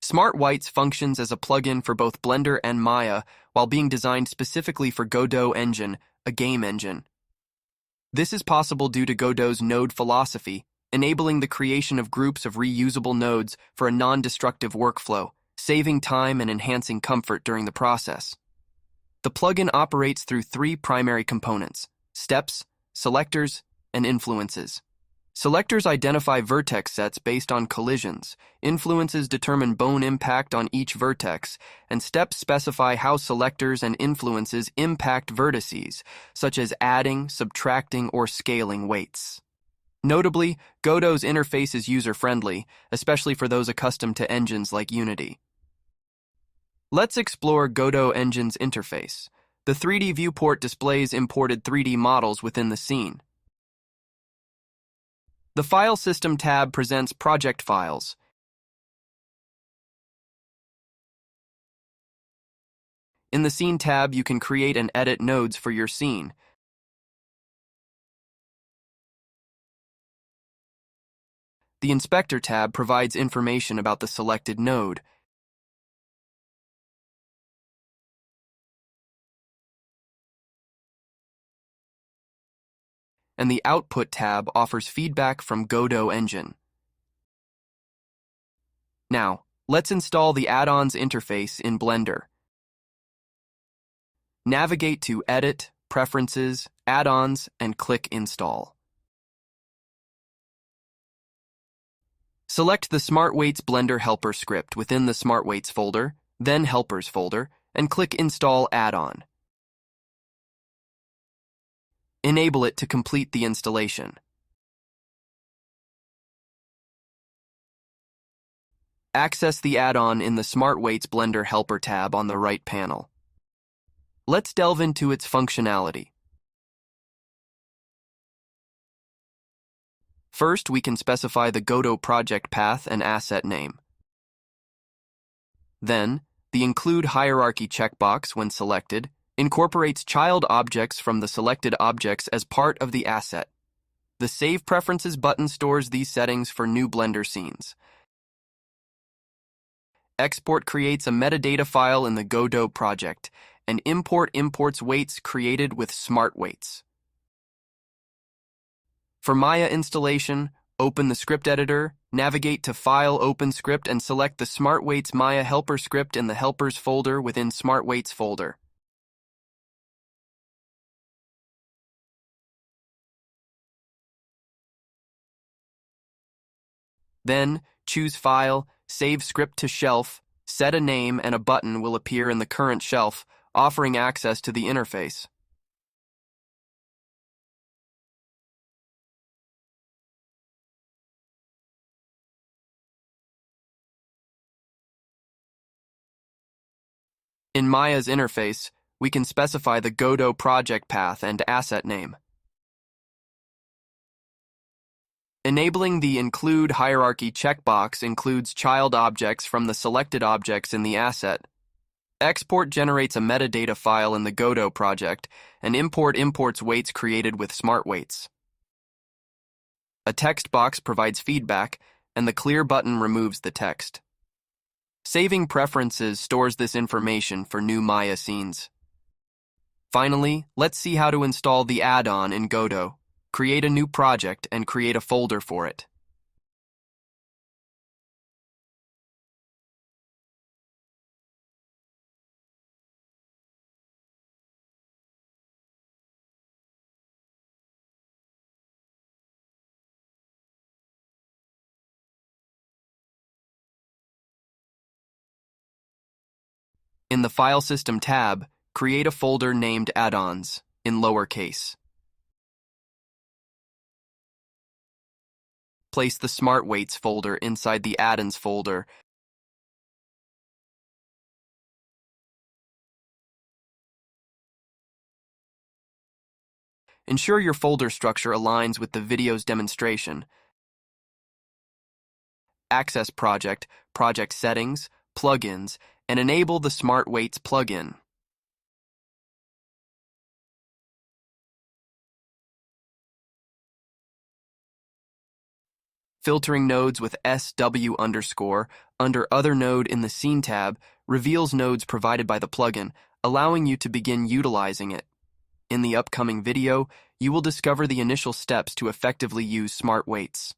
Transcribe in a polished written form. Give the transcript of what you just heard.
Smart Whites functions as a plugin for both Blender and Maya while being designed specifically for Godot Engine, a game engine. This is possible due to Godot's node philosophy, enabling the creation of groups of reusable nodes for a non-destructive workflow, saving time and enhancing comfort during the process. The plugin operates through three primary components: steps, selectors, and influences. Selectors identify vertex sets based on collisions, influences determine bone impact on each vertex, and steps specify how selectors and influences impact vertices, such as adding, subtracting, or scaling weights. Notably, Godot's interface is user-friendly, especially for those accustomed to engines like Unity. Let's explore Godot Engine's interface. The 3D viewport displays imported 3D models within the scene. The File System tab presents project files. In the Scene tab, you can create and edit nodes for your scene. The Inspector tab provides information about the selected node. And the Output tab offers feedback from Godot Engine. Now, let's install the add-ons interface in Blender. Navigate to Edit, Preferences, Add-ons, and click Install. Select the Smart Weights Blender Helper script within the Smart Weights folder, then Helpers folder, and click Install Add-on. Enable it to complete the installation. Access the add-on in the Smart Weights Blender Helper tab on the right panel. Let's delve into its functionality. First, we can specify the Godot project path and asset name. Then, the Include Hierarchy checkbox, when selected, incorporates child objects from the selected objects as part of the asset. The Save Preferences button stores these settings for new Blender scenes. Export creates a metadata file in the Godot project, and Import imports weights created with Smart Weights. For Maya installation, open the script editor, navigate to File, Open Script, and select the Smart Weights Maya Helper script in the Helpers folder within Smart Weights folder. Then, choose File, Save Script to Shelf, set a name, and a button will appear in the current shelf, offering access to the interface. In Maya's interface, we can specify the Godot project path and asset name. Enabling the Include Hierarchy checkbox includes child objects from the selected objects in the asset. Export generates a metadata file in the Godot project, and Import imports weights created with Smart Weights. A text box provides feedback, and the Clear button removes the text. Saving Preferences stores this information for new Maya scenes. Finally, let's see how to install the add-on in Godot. Create a new project and create a folder for it. In the File System tab, create a folder named Add-ons in lowercase. Place the Smart Weights folder inside the Add-ons folder. Ensure your folder structure aligns with the video's demonstration. Access Project, Project Settings, Plugins, and enable the Smart Weights plugin. Filtering nodes with SW underscore under Other Node in the Scene tab reveals nodes provided by the plugin, allowing you to begin utilizing it. In the upcoming video, you will discover the initial steps to effectively use smart weights.